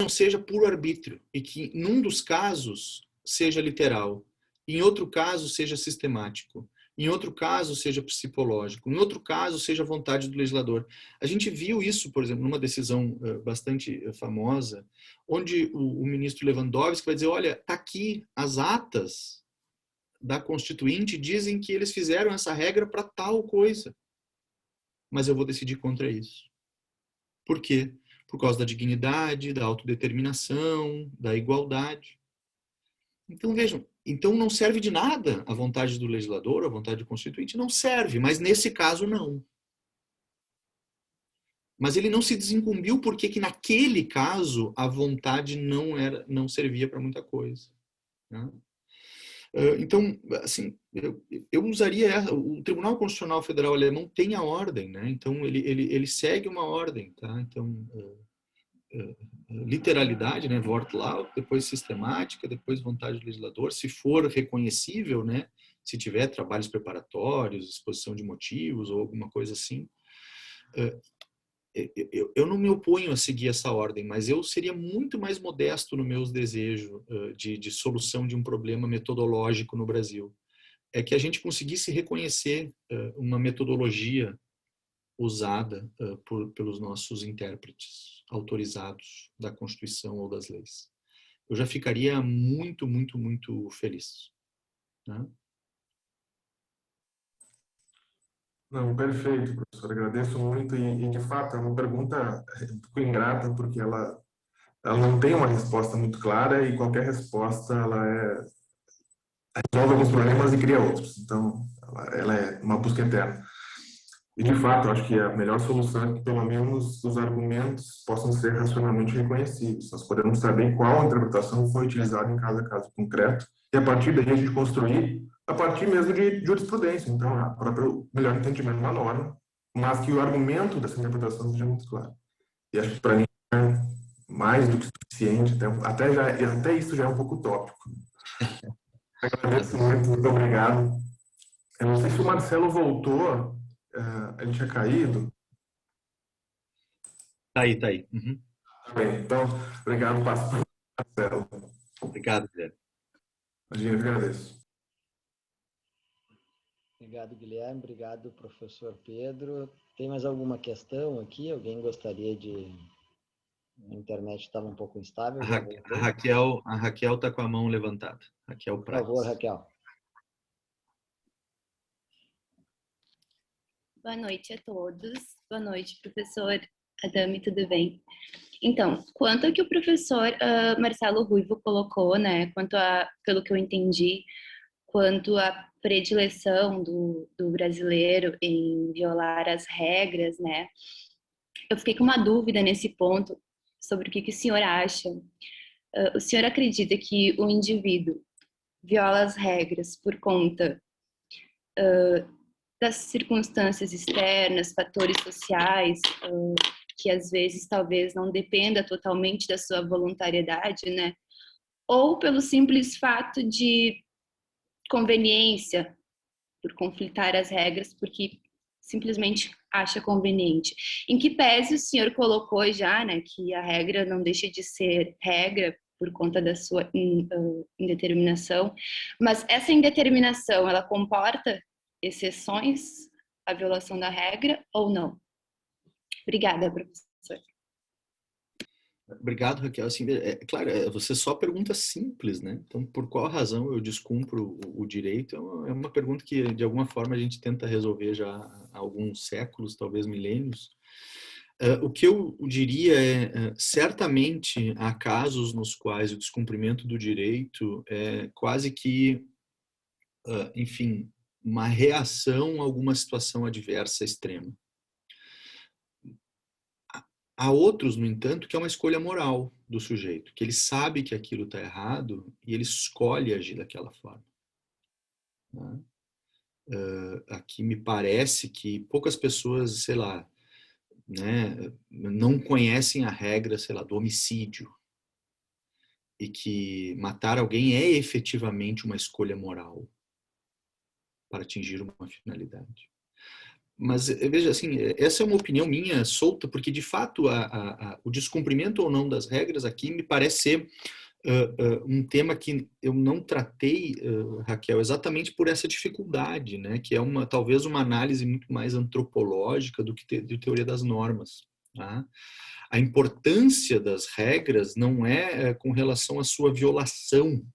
não seja puro arbítrio e que, num dos casos, seja literal, em outro caso, seja sistemático, em outro caso, seja psicológico, em outro caso, seja vontade do legislador. A gente viu isso, por exemplo, numa decisão bastante famosa, onde o ministro Lewandowski vai dizer, olha, está aqui as atas da Constituinte, dizem que eles fizeram essa regra para tal coisa, mas eu vou decidir contra isso. Por quê? Por causa da dignidade, da autodeterminação, da igualdade. Então, vejam, então não serve de nada a vontade do legislador, a vontade do constituinte, não serve, mas nesse caso não. Mas ele não se desincumbiu porque que naquele caso a vontade não servia para muita coisa. Né? Então, assim, eu usaria... O Tribunal Constitucional Federal Alemão tem a ordem, né? Então ele segue uma ordem, tá? Então, literalidade, né, Wortlaut, depois sistemática, depois vontade do legislador, se for reconhecível, né, se tiver trabalhos preparatórios, exposição de motivos ou alguma coisa assim. Eu não me oponho a seguir essa ordem, mas eu seria muito mais modesto no meu desejo de solução de um problema metodológico no Brasil. É que a gente conseguisse reconhecer uma metodologia usada pelos nossos intérpretes autorizados da Constituição ou das leis. Eu já ficaria muito, muito, muito feliz. Né? Não, perfeito, professor. Agradeço muito e de fato, é uma pergunta um pouco ingrata, porque ela não tem uma resposta muito clara e qualquer resposta, resolve alguns problemas e cria outros. Então, ela é uma busca eterna. E, de fato, eu acho que a melhor solução é que, pelo menos, os argumentos possam ser racionalmente reconhecidos. Nós podemos saber qual interpretação foi utilizada em cada caso concreto e, a partir daí, a gente construir a partir mesmo de jurisprudência. Então, o próprio melhor entendimento da norma, mas que o argumento dessa interpretação seja muito claro. E acho que, para mim, é mais do que suficiente. Até isso já é um pouco utópico. Agradeço muito, muito obrigado. Eu não sei se o Marcelo voltou, ele tinha caído. Tá aí, tá aí. Uhum. Bem, então, obrigado, passo para o Marcelo. Obrigado, Guilherme. Imagina, eu agradeço. Obrigado, Guilherme. Obrigado, professor Pedro. Tem mais alguma questão aqui? Alguém gostaria de... A internet estava um pouco instável. A Raquel está com a mão levantada. Raquel Prates. Por favor, Raquel. Boa noite a todos. Boa noite, professor Adame, tudo bem? Então, quanto ao que o professor Marcelo Ruivo colocou, né, pelo que eu entendi, quanto à predileção do brasileiro em violar as regras, né, eu fiquei com uma dúvida nesse ponto sobre o que o senhor acha. O senhor acredita que o indivíduo viola as regras por conta das circunstâncias externas, fatores sociais, que às vezes talvez não dependa totalmente da sua voluntariedade, né? Ou pelo simples fato de conveniência, por conflitar as regras, porque simplesmente acha conveniente. Em que pese o senhor colocou já, né, que a regra não deixa de ser regra por conta da sua indeterminação, mas essa indeterminação, ela comporta exceções à violação da regra ou não? Obrigada, professor. Obrigado, Raquel. Assim, claro, você só pergunta simples, né? Então, por qual razão eu descumpro o direito? É uma pergunta que, de alguma forma, a gente tenta resolver já há alguns séculos, talvez milênios. O que eu diria certamente há casos nos quais o descumprimento do direito é quase que, enfim, uma reação a alguma situação adversa extrema. Há outros, no entanto, que é uma escolha moral do sujeito, que ele sabe que aquilo está errado e ele escolhe agir daquela forma. Né? Aqui me parece que poucas pessoas, sei lá, né, não conhecem a regra, sei lá, do homicídio e que matar alguém é efetivamente uma escolha moral para atingir uma finalidade. Mas, veja, assim, essa é uma opinião minha solta, porque, de fato, o descumprimento ou não das regras aqui me parece ser um tema que eu não tratei, Raquel, exatamente por essa dificuldade, né? Que é talvez uma análise muito mais antropológica do que de teoria das normas. Tá? A importância das regras não é com relação à sua violação,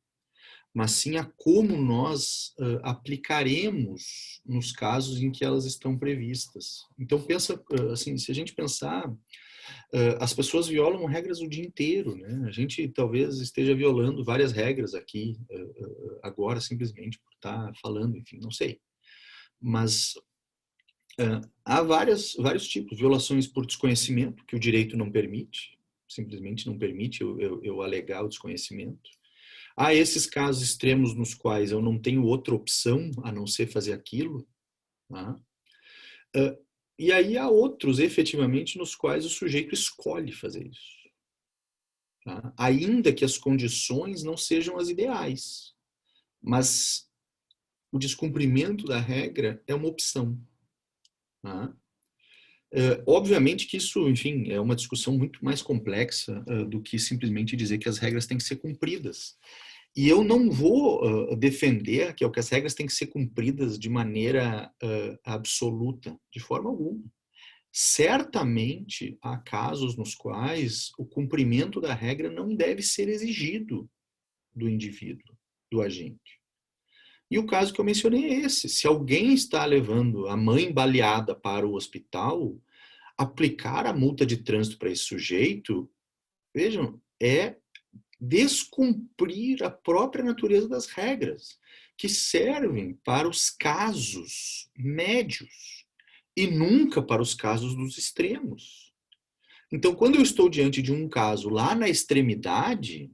mas sim a como nós aplicaremos nos casos em que elas estão previstas. Então, pensa, assim, se a gente pensar, as pessoas violam regras o dia inteiro, né? A gente talvez esteja violando várias regras aqui agora, simplesmente por estar falando, enfim, não sei. Mas há vários tipos. Violações por desconhecimento, que o direito não permite, simplesmente não permite eu alegar o desconhecimento. Há esses casos extremos nos quais eu não tenho outra opção a não ser fazer aquilo. Tá? E aí há outros, efetivamente, nos quais o sujeito escolhe fazer isso. Tá? Ainda que as condições não sejam as ideais. Mas o descumprimento da regra é uma opção. Tá? Obviamente que isso, enfim, é uma discussão muito mais complexa do que simplesmente dizer que as regras têm que ser cumpridas. E eu não vou defender que as regras têm que ser cumpridas de maneira absoluta, de forma alguma. Certamente há casos nos quais o cumprimento da regra não deve ser exigido do indivíduo, do agente. E o caso que eu mencionei é esse. Se alguém está levando a mãe baleada para o hospital, aplicar a multa de trânsito para esse sujeito, vejam, é descumprir a própria natureza das regras, que servem para os casos médios e nunca para os casos dos extremos. Então, quando eu estou diante de um caso lá na extremidade,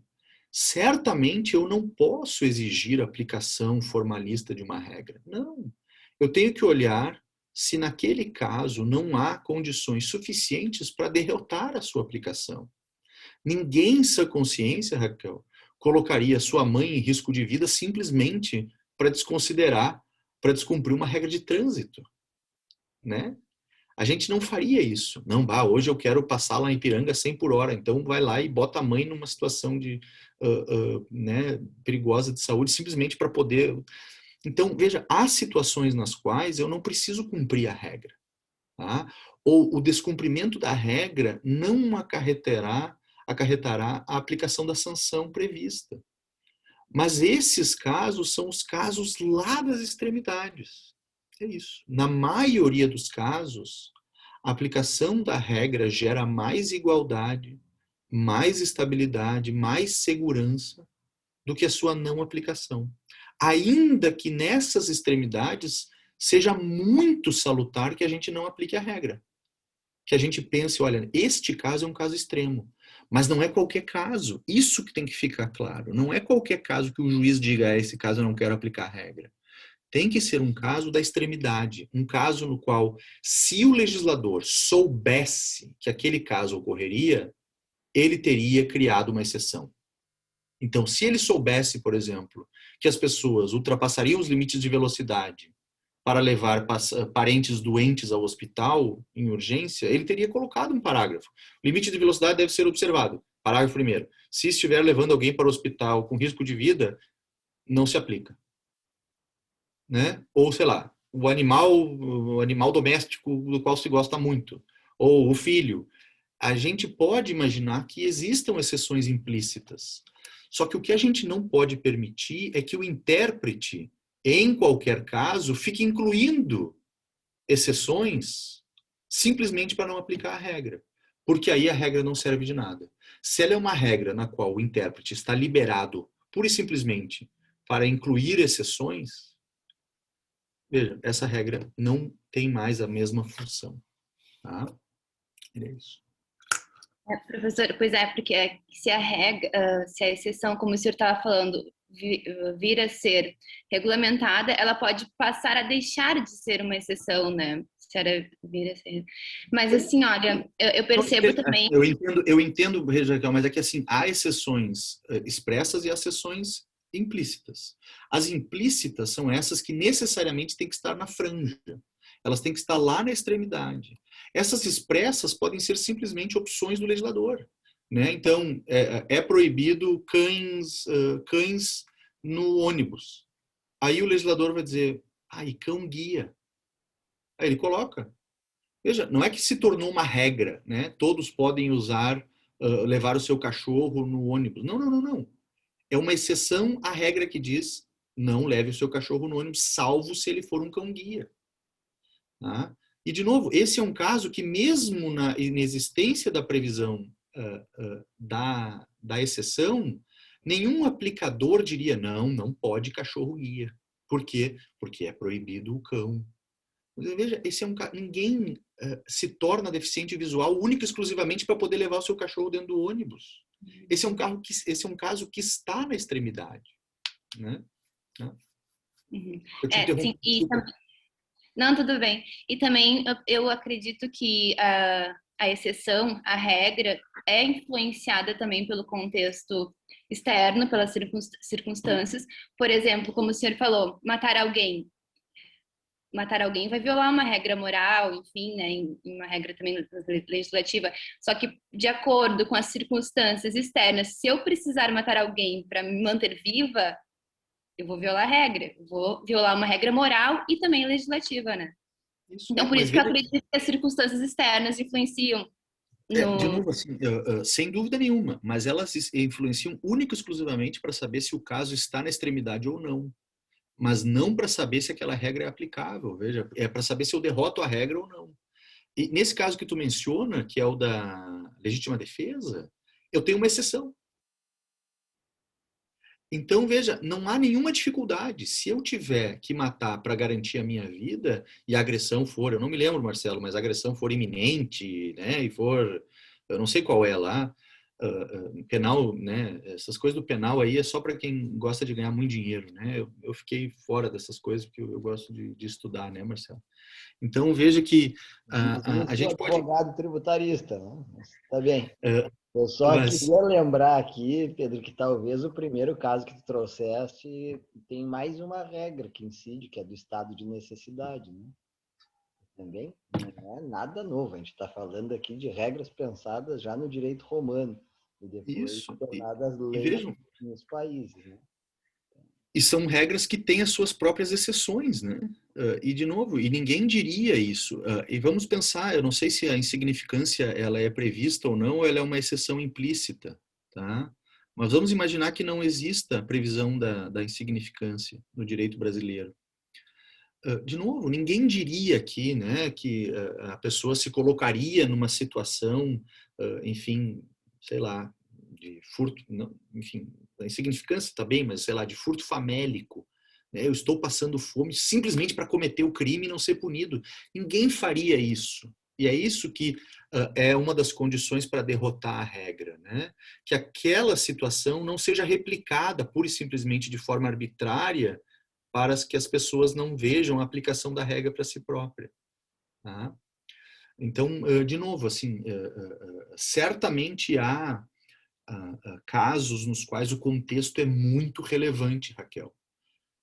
certamente eu não posso exigir a aplicação formalista de uma regra. Não. Eu tenho que olhar se naquele caso não há condições suficientes para derrotar a sua aplicação. Ninguém em sua consciência, Raquel, colocaria sua mãe em risco de vida simplesmente para desconsiderar, para descumprir uma regra de trânsito, né? A gente não faria isso. Não, hoje eu quero passar lá em Ipiranga 100 por hora, então vai lá e bota a mãe numa situação de, né, perigosa de saúde, simplesmente para poder... Então, veja, há situações nas quais eu não preciso cumprir a regra. Tá? Ou o descumprimento da regra não acarretará a aplicação da sanção prevista. Mas esses casos são os casos lá das extremidades. É isso. Na maioria dos casos, a aplicação da regra gera mais igualdade, mais estabilidade, mais segurança do que a sua não aplicação. Ainda que nessas extremidades seja muito salutar que a gente não aplique a regra. Que a gente pense, olha, este caso é um caso extremo. Mas não é qualquer caso. Isso que tem que ficar claro. Não é qualquer caso que o juiz diga, esse caso eu não quero aplicar a regra. Tem que ser um caso da extremidade. Um caso no qual, se o legislador soubesse que aquele caso ocorreria, ele teria criado uma exceção. Então, se ele soubesse, por exemplo, que as pessoas ultrapassariam os limites de velocidade para levar parentes doentes ao hospital em urgência, ele teria colocado um parágrafo. O limite de velocidade deve ser observado. Parágrafo 1º. Se estiver levando alguém para o hospital com risco de vida, não se aplica. Né? Ou, sei lá, o animal doméstico do qual se gosta muito. Ou o filho. A gente pode imaginar que existam exceções implícitas. Só que o que a gente não pode permitir é que o intérprete, em qualquer caso, fique incluindo exceções simplesmente para não aplicar a regra. Porque aí a regra não serve de nada. Se ela é uma regra na qual o intérprete está liberado, pura e simplesmente, para incluir exceções, veja, essa regra não tem mais a mesma função. Tá? É isso. Professor, pois é, porque se a regra, se a exceção, como o senhor estava falando, vir a ser regulamentada, ela pode passar a deixar de ser uma exceção, né? Se ela vir a ser. Mas assim, olha, eu percebo também. Eu entendo, Raquel, mas é que assim, há exceções expressas e há exceções implícitas. As implícitas são essas que necessariamente têm que estar na franja. Elas têm que estar lá na extremidade. Essas expressas podem ser simplesmente opções do legislador, né? Então, é proibido cães no ônibus. Aí o legislador vai dizer, e cão guia. Aí ele coloca. Veja, não é que se tornou uma regra, né? Todos podem levar o seu cachorro no ônibus. Não, não, não, não. É uma exceção à regra que diz não leve o seu cachorro no ônibus, salvo se ele for um cão guia. Tá? E, de novo, esse é um caso que, mesmo na inexistência da previsão da exceção, nenhum aplicador diria não pode cachorro guia. Por quê? Porque é proibido o cão. Veja, esse é um caso. Ninguém se torna deficiente visual única e exclusivamente para poder levar o seu cachorro dentro do ônibus. Esse é um caso que está na extremidade, né? Uhum. Eu te interrompo. Sim, não, tudo bem. E também eu acredito que a exceção, a regra, é influenciada também pelo contexto externo, pelas circunstâncias. Por exemplo, como o senhor falou, matar alguém vai violar uma regra moral, enfim, né, uma regra também legislativa. Só que, de acordo com as circunstâncias externas, se eu precisar matar alguém para me manter viva, eu vou violar a regra, eu vou violar uma regra moral e também legislativa, né? Isso. Então, por isso que eu acredito que as circunstâncias externas influenciam. De novo, assim, sem dúvida nenhuma, mas elas influenciam única e exclusivamente para saber se o caso está na extremidade ou não. Mas não para saber se aquela regra é aplicável, veja, é para saber se eu derroto a regra ou não. E nesse caso que tu menciona, que é o da legítima defesa, eu tenho uma exceção. Então, veja, não há nenhuma dificuldade. Se eu tiver que matar para garantir a minha vida e a agressão for, eu não me lembro, Marcelo, mas a agressão for iminente, né, e for, eu não sei qual é lá, penal, né, essas coisas do penal aí é só para quem gosta de ganhar muito dinheiro, né, eu fiquei fora dessas coisas porque eu gosto de estudar, né, Marcelo? Então, veja que a gente pode... advogado tributarista, né? Tá bem. Eu só Mas... queria lembrar aqui, Pedro, que talvez o primeiro caso que tu trouxeste tem mais uma regra que incide, que é do estado de necessidade, né? Também não é nada novo. A gente está falando aqui de regras pensadas já no direito romano e depois tornadas leis nos países, né? E são regras que têm as suas próprias exceções, né? E, de novo, e ninguém diria isso. E vamos pensar, eu não sei se a insignificância ela é prevista ou não, ou ela é uma exceção implícita, tá? Mas vamos imaginar que não exista previsão da insignificância no direito brasileiro. De novo, ninguém diria aqui, né, que a pessoa se colocaria numa situação, enfim, sei lá, de furto, não, enfim, a insignificância está bem, mas sei lá, de furto famélico, né? Eu estou passando fome simplesmente para cometer o crime e não ser punido. Ninguém faria isso. E é isso que é uma das condições para derrotar a regra, né? Que aquela situação não seja replicada pura e simplesmente de forma arbitrária para que as pessoas não vejam a aplicação da regra para si própria. Tá? Então, de novo, assim, certamente há casos nos quais o contexto é muito relevante, Raquel.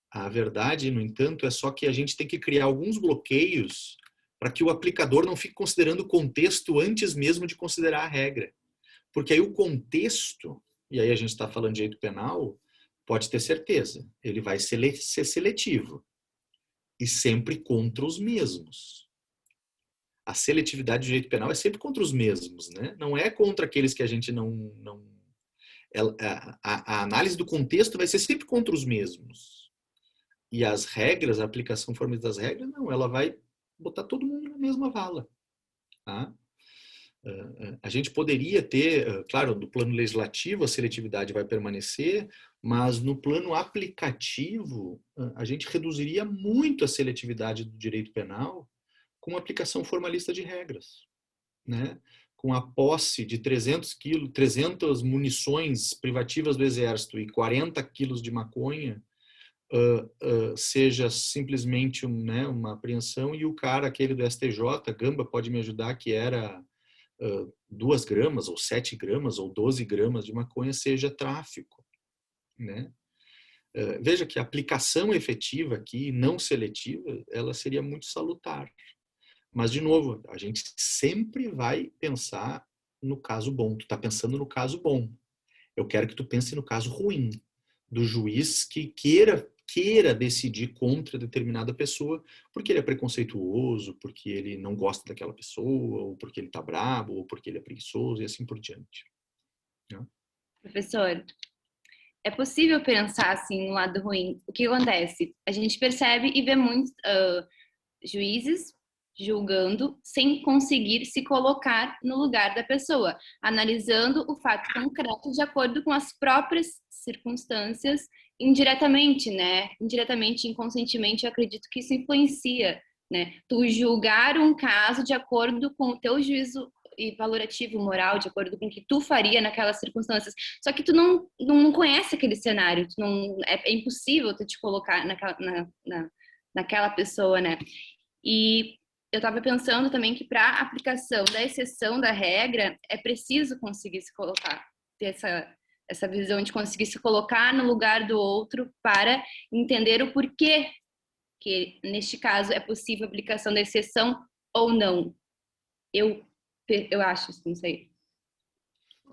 A verdade, no entanto, é só que a gente tem que criar alguns bloqueios para que o aplicador não fique considerando o contexto antes mesmo de considerar a regra. Porque aí o contexto, e aí a gente está falando de direito penal, pode ter certeza, ele vai ser seletivo e sempre contra os mesmos. A seletividade do direito penal é sempre contra os mesmos, né? Não é contra aqueles que a gente não a análise do contexto vai ser sempre contra os mesmos. E as regras, a aplicação formalista das regras, não, ela vai botar todo mundo na mesma vala. Tá? A gente poderia ter, claro, no plano legislativo a seletividade vai permanecer, mas no plano aplicativo a gente reduziria muito a seletividade do direito penal com a aplicação formalista de regras, né? Com a posse de 300 munições privativas do Exército e 40 quilos de maconha, seja simplesmente uma apreensão e o cara, aquele do STJ, Gamba pode me ajudar, que era 2 gramas, ou 7 gramas, ou 12 gramas de maconha, seja tráfico, né? Veja que a aplicação efetiva aqui, não seletiva, ela seria muito salutar. Mas, de novo, a gente sempre vai pensar no caso bom. Tu está pensando no caso bom. Eu quero que tu pense no caso ruim, do juiz que queira decidir contra determinada pessoa porque ele é preconceituoso, porque ele não gosta daquela pessoa, ou porque ele está brabo, ou porque ele é preguiçoso, e assim por diante. Professor, é possível pensar assim no lado ruim. O que acontece? A gente percebe e vê muitos juízes julgando sem conseguir se colocar no lugar da pessoa, analisando o fato concreto de acordo com as próprias circunstâncias, indiretamente, né? Indiretamente, inconscientemente, eu acredito que isso influencia, né? Tu julgar um caso de acordo com o teu juízo e valorativo moral, de acordo com o que tu faria naquelas circunstâncias. Só que tu não conhece aquele cenário, tu não, é impossível tu te colocar naquela pessoa, né? E eu estava pensando também que para a aplicação da exceção da regra, é preciso conseguir se colocar, ter essa visão de conseguir se colocar no lugar do outro para entender o porquê que, neste caso, é possível a aplicação da exceção ou não. Eu acho, não sei.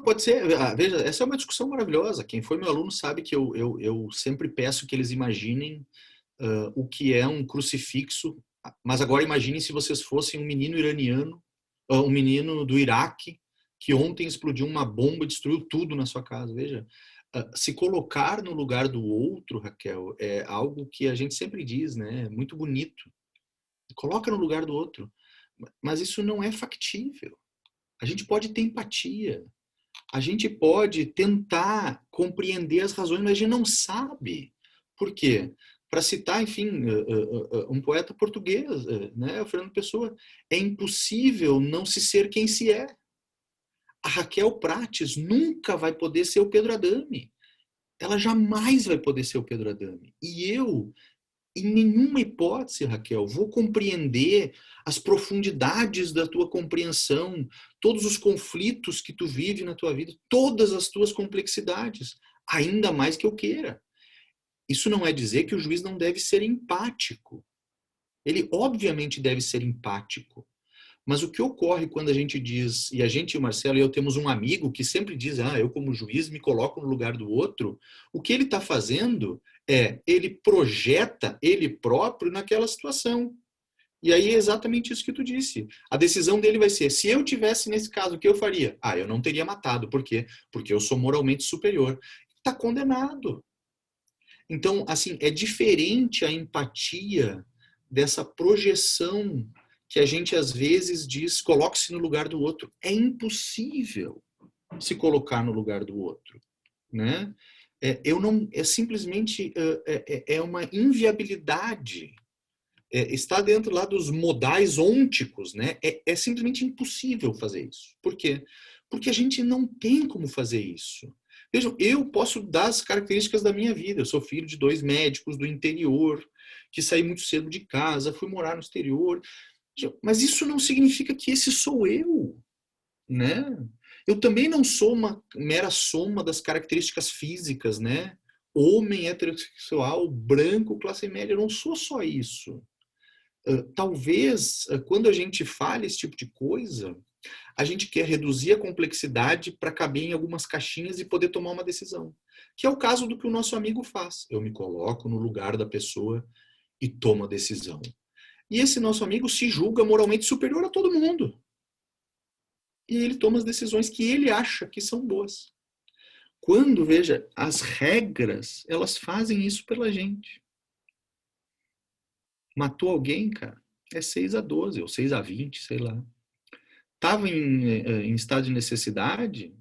Pode ser, veja, essa é uma discussão maravilhosa. Quem foi meu aluno sabe que eu sempre peço que eles imaginem o que é um crucifixo, mas agora imaginem se vocês fossem um menino iraniano, um menino do Iraque, que ontem explodiu uma bomba e destruiu tudo na sua casa. Veja, se colocar no lugar do outro, Raquel, é algo que a gente sempre diz, né? É muito bonito. Coloca no lugar do outro. Mas isso não é factível. A gente pode ter empatia. A gente pode tentar compreender as razões, mas a gente não sabe. Por quê? Para citar, enfim, um poeta português, né, o Fernando Pessoa, é impossível não se ser quem se é. A Raquel Prates nunca vai poder ser o Pedro Adame. Ela jamais vai poder ser o Pedro Adame. E eu, em nenhuma hipótese, Raquel, vou compreender as profundidades da tua compreensão, todos os conflitos que tu vive na tua vida, todas as tuas complexidades, ainda mais que eu queira. Isso não é dizer que o juiz não deve ser empático. Ele, obviamente, deve ser empático. Mas o que ocorre quando a gente diz, e a gente, o Marcelo e eu, temos um amigo que sempre diz, eu como juiz me coloco no lugar do outro, o que ele está fazendo é, ele projeta ele próprio naquela situação. E aí é exatamente isso que tu disse. A decisão dele vai ser, se eu tivesse nesse caso, o que eu faria? Eu não teria matado. Por quê? Porque eu sou moralmente superior. Está condenado. Então, assim, é diferente a empatia dessa projeção que a gente às vezes diz, coloque-se no lugar do outro. É impossível se colocar no lugar do outro, né? É simplesmente é uma inviabilidade. Está dentro lá dos modais ônticos, né? É simplesmente impossível fazer isso. Por quê? Porque a gente não tem como fazer isso. Vejam, eu posso dar as características da minha vida. Eu sou filho de 2 médicos do interior, que saí muito cedo de casa, fui morar no exterior. Mas isso não significa que esse sou eu, né? Eu também não sou uma mera soma das características físicas, né? Homem heterossexual, branco, classe média. Eu não sou só isso. Talvez, quando a gente fala esse tipo de coisa, a gente quer reduzir a complexidade para caber em algumas caixinhas e poder tomar uma decisão. Que é o caso do que o nosso amigo faz. Eu me coloco no lugar da pessoa e tomo a decisão. E esse nosso amigo se julga moralmente superior a todo mundo. E ele toma as decisões que ele acha que são boas. Quando, veja, as regras, elas fazem isso pela gente. Matou alguém, cara, é 6-12 ou 6-20, sei lá. Estava em estado de necessidade,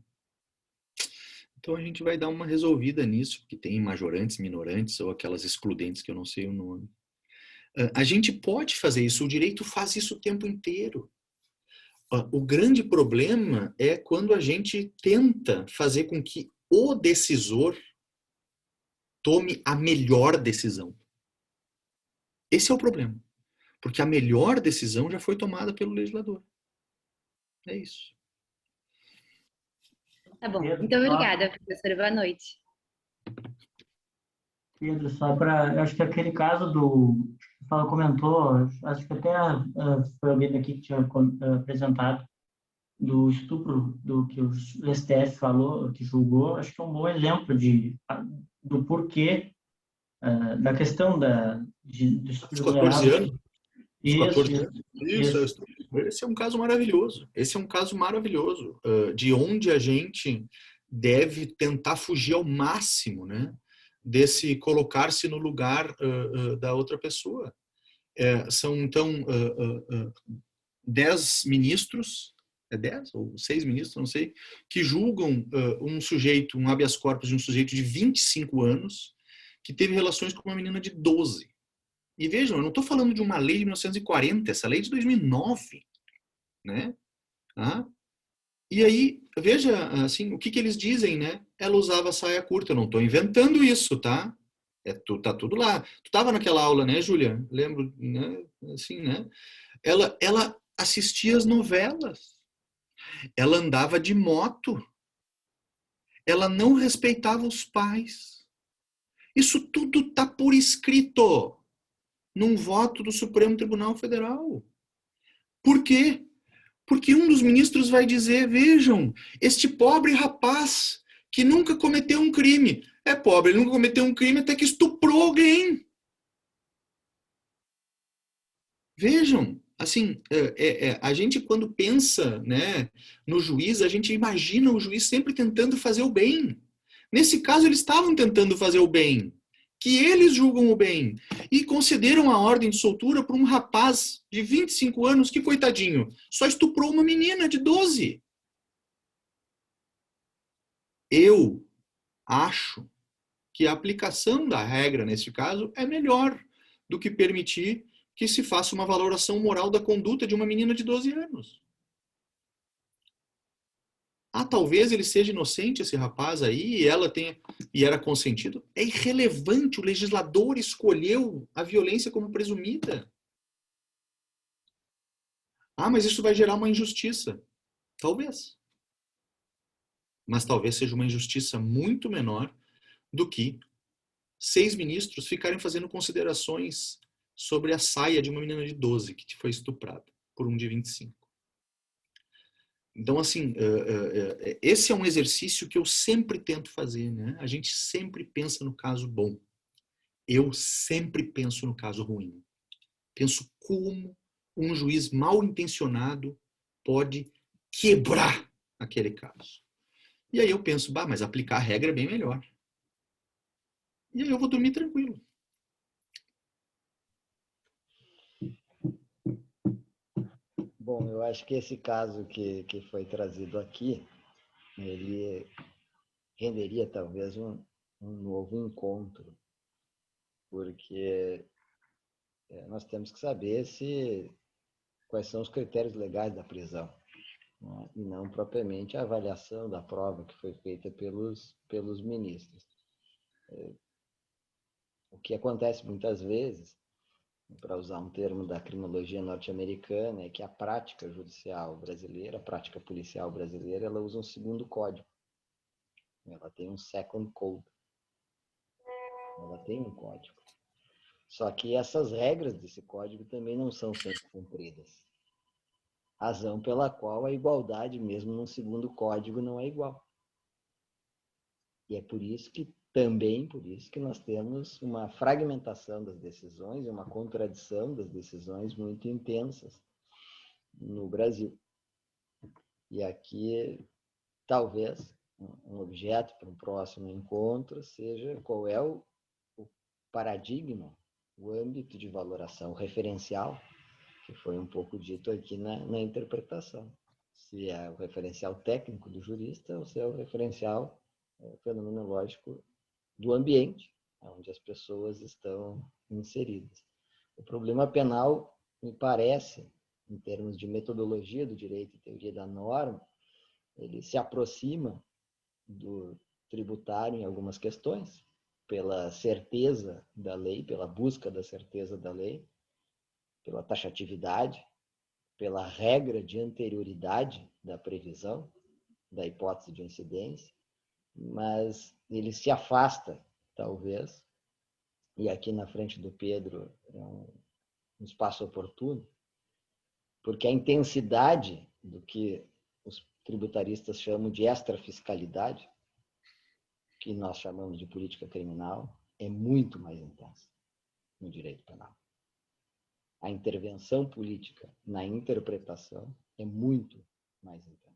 então a gente vai dar uma resolvida nisso, porque tem majorantes, minorantes ou aquelas excludentes que eu não sei o nome. A gente pode fazer isso, o direito faz isso o tempo inteiro. O grande problema é quando a gente tenta fazer com que o decisor tome a melhor decisão. Esse é o problema. Porque a melhor decisão já foi tomada pelo legislador. É isso. Tá bom. Muito obrigada, professora. Boa noite. Pedro, só para... Acho que aquele caso comentou, acho que até foi alguém daqui que tinha apresentado, do estupro do que o STF falou, que julgou, acho que é um bom exemplo do porquê, da questão do Os estupro 14 vulnerável. anos. Os Isso, 14 anos. Isso. Esse é um caso maravilhoso. Esse é um caso maravilhoso, de onde a gente deve tentar fugir ao máximo, né? Desse colocar-se no lugar da outra pessoa. São, então, 10 ministros, 10 ou 6 ministros, não sei, que julgam um sujeito, um habeas corpus de um sujeito de 25 anos que teve relações com uma menina de 12. E vejam, eu não estou falando de uma lei de 1940, essa lei é de 2009, né? Ah? E aí, veja, assim, o que eles dizem, né? Ela usava saia curta, eu não estou inventando isso, tá? Tá tudo lá. Tu estava naquela aula, né, Júlia? Lembro, né? Assim, né? Ela assistia as novelas, ela andava de moto, ela não respeitava os pais. Isso tudo está por escrito num voto do Supremo Tribunal Federal. Por quê? Porque um dos ministros vai dizer, vejam, este pobre rapaz que nunca cometeu um crime. É pobre, ele nunca cometeu um crime até que estuprou alguém. Vejam, assim, a gente quando pensa, né, no juiz, a gente imagina o juiz sempre tentando fazer o bem. Nesse caso, eles estavam tentando fazer o bem, que eles julgam o bem, e concederam a ordem de soltura para um rapaz de 25 anos que, coitadinho, só estuprou uma menina de 12. Eu acho que a aplicação da regra, nesse caso, é melhor do que permitir que se faça uma valoração moral da conduta de uma menina de 12 anos. Talvez ele seja inocente, esse rapaz aí, e era consentido. É irrelevante, o legislador escolheu a violência como presumida. Mas isso vai gerar uma injustiça. Talvez. Mas talvez seja uma injustiça muito menor do que 6 ministros ficarem fazendo considerações sobre a saia de uma menina de 12 que foi estuprada por um de 25. Então, assim, esse é um exercício que eu sempre tento fazer, né? A gente sempre pensa no caso bom. Eu sempre penso no caso ruim. Penso como um juiz mal intencionado pode quebrar aquele caso. E aí eu penso, mas aplicar a regra é bem melhor. E aí eu vou dormir tranquilo. Bom, eu acho que esse caso que foi trazido aqui, ele renderia talvez um novo encontro, porque nós temos que saber quais são os critérios legais da prisão, né? E não propriamente a avaliação da prova que foi feita pelos ministros. O que acontece muitas vezes, para usar um termo da criminologia norte-americana, é que a prática judicial brasileira, a prática policial brasileira, ela usa um segundo código. Ela tem um second code. Ela tem um código. Só que essas regras desse código também não são sempre cumpridas. Razão pela qual a igualdade, mesmo no segundo código, não é igual. E é por isso que nós temos uma fragmentação das decisões e uma contradição das decisões muito intensas no Brasil. E aqui, talvez, um objeto para um próximo encontro seja qual é o paradigma, o âmbito de valoração, o referencial, que foi um pouco dito aqui na interpretação. Se é o referencial técnico do jurista ou se é o referencial fenomenológico do ambiente onde as pessoas estão inseridas. O problema penal, me parece, em termos de metodologia do direito e teoria da norma, ele se aproxima do tributário em algumas questões, pela certeza da lei, pela busca da certeza da lei, pela taxatividade, pela regra de anterioridade da previsão, da hipótese de incidência, mas ele se afasta, talvez, e aqui na frente do Pedro é um espaço oportuno, porque a intensidade do que os tributaristas chamam de extrafiscalidade, que nós chamamos de política criminal, é muito mais intensa no direito penal. A intervenção política na interpretação é muito mais intensa.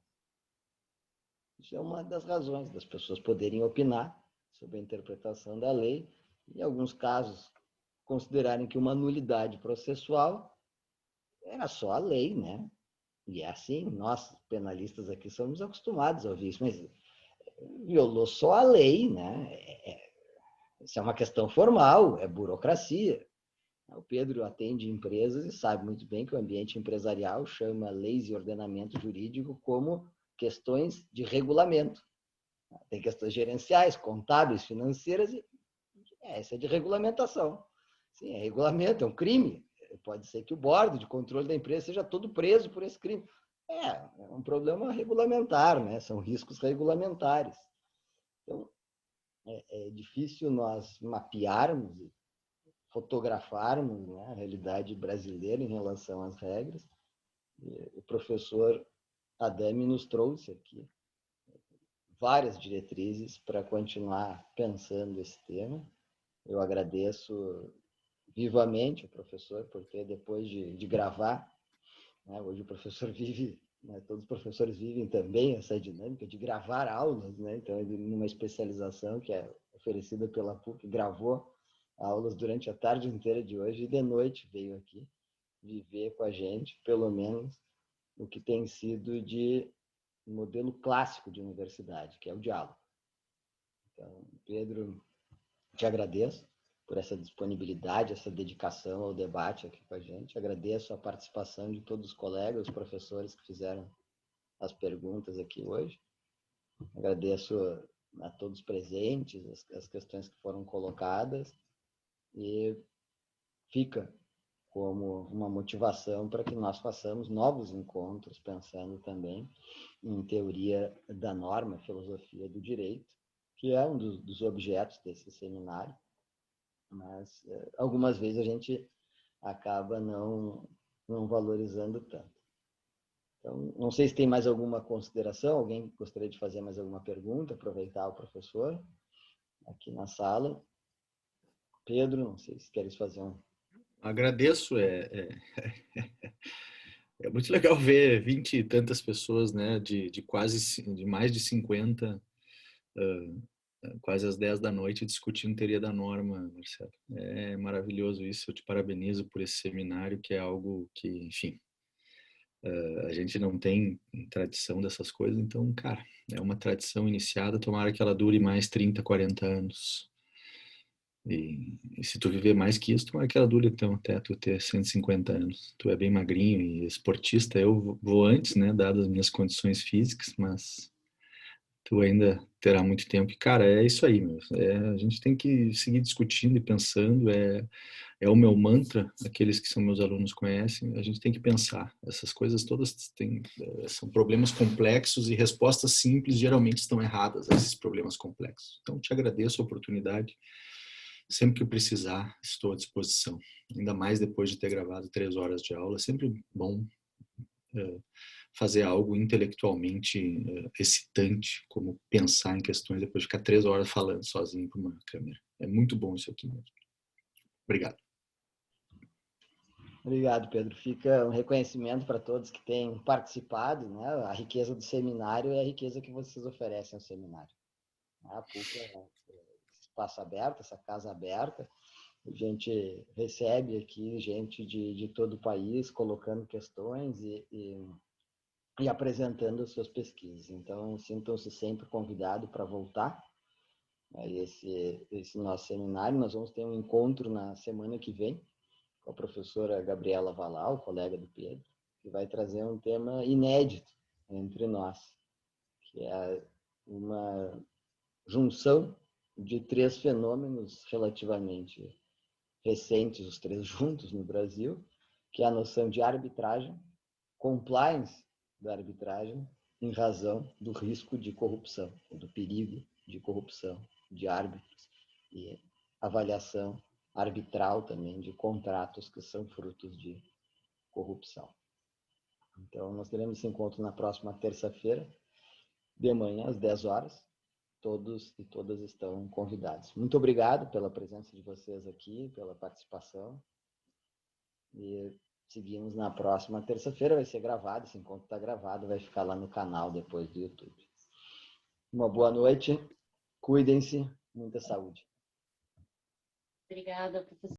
Isso é uma das razões das pessoas poderem opinar sobre a interpretação da lei e, em alguns casos, considerarem que uma nulidade processual era só a lei, né? E é assim, nós, penalistas aqui, somos acostumados a ouvir isso, mas violou só a lei, né? Isso é uma questão formal, é burocracia. O Pedro atende empresas e sabe muito bem que o ambiente empresarial chama leis e ordenamento jurídico como questões de regulamento. Tem questões gerenciais, contábeis, financeiras, e essa é de regulamentação. Sim, é regulamento, é um crime. Pode ser que o board de controle da empresa seja todo preso por esse crime. É um problema regulamentar, né? São riscos regulamentares. Então, é difícil nós mapearmos e fotografarmos, né, a realidade brasileira em relação às regras. E o professor Adame nos trouxe aqui várias diretrizes para continuar pensando esse tema. Eu agradeço vivamente o professor por ter, depois de gravar, né, hoje o professor vive, né, todos os professores vivem também essa dinâmica de gravar aulas, né, então ele, numa especialização que é oferecida pela PUC, gravou aulas durante a tarde inteira de hoje e de noite veio aqui viver com a gente, pelo menos, o que tem sido de modelo clássico de universidade, que é o diálogo. Então, Pedro, te agradeço por essa disponibilidade, essa dedicação ao debate aqui com a gente. Agradeço a participação de todos os colegas, os professores que fizeram as perguntas aqui hoje. Agradeço a todos os presentes, as questões que foram colocadas, e fica como uma motivação para que nós façamos novos encontros, pensando também em teoria da norma, filosofia do direito, que é um dos objetos desse seminário, mas algumas vezes a gente acaba não valorizando tanto. Então, não sei se tem mais alguma consideração, alguém gostaria de fazer mais alguma pergunta, aproveitar o professor aqui na sala. Pedro, não sei se queres fazer um... Agradeço, é muito legal ver 20 e tantas pessoas, né, de mais de 50, quase às 10 da noite, discutindo teoria da norma, Marcelo. É maravilhoso isso, eu te parabenizo por esse seminário, que é algo que, enfim, a gente não tem tradição dessas coisas, então, cara, é uma tradição iniciada, tomara que ela dure mais 30, 40 anos. E se tu viver mais que isso, tomara que ela dure então, até tu ter 150 anos. Tu é bem magrinho e esportista, eu vou antes, né, dadas as minhas condições físicas, mas tu ainda terá muito tempo. E, cara, é isso aí, meu. A gente tem que seguir discutindo e pensando, é o meu mantra, aqueles que são meus alunos conhecem, a gente tem que pensar. Essas coisas todas são problemas complexos e respostas simples geralmente estão erradas a esses problemas complexos. Então, te agradeço a oportunidade. Sempre que precisar, estou à disposição. Ainda mais depois de ter gravado 3 horas de aula, é sempre bom fazer algo intelectualmente excitante, como pensar em questões depois de ficar 3 horas falando sozinho para uma câmera. É muito bom isso aqui mesmo. Obrigado. Obrigado, Pedro. Fica um reconhecimento para todos que têm participado, né? A riqueza do seminário é a riqueza que vocês oferecem ao seminário. A PUC é espaço aberto, essa casa aberta. A gente recebe aqui gente de todo o país colocando questões e apresentando as suas pesquisas. Então, sintam-se sempre convidados para voltar a esse nosso seminário. Nós vamos ter um encontro na semana que vem com a professora Gabriela Valal, colega do Pedro, que vai trazer um tema inédito entre nós, que é uma junção de 3 fenômenos relativamente recentes, os 3 juntos no Brasil, que é a noção de arbitragem, compliance da arbitragem, em razão do risco de corrupção, do perigo de corrupção de árbitros, e avaliação arbitral também de contratos que são frutos de corrupção. Então, nós teremos esse encontro na próxima terça-feira, de manhã, às 10 horas. Todos e todas estão convidados. Muito obrigado pela presença de vocês aqui, pela participação. E seguimos na próxima terça-feira, vai ser gravado, esse encontro está gravado, vai ficar lá no canal depois do YouTube. Uma boa noite, cuidem-se, muita saúde. Obrigada, professor.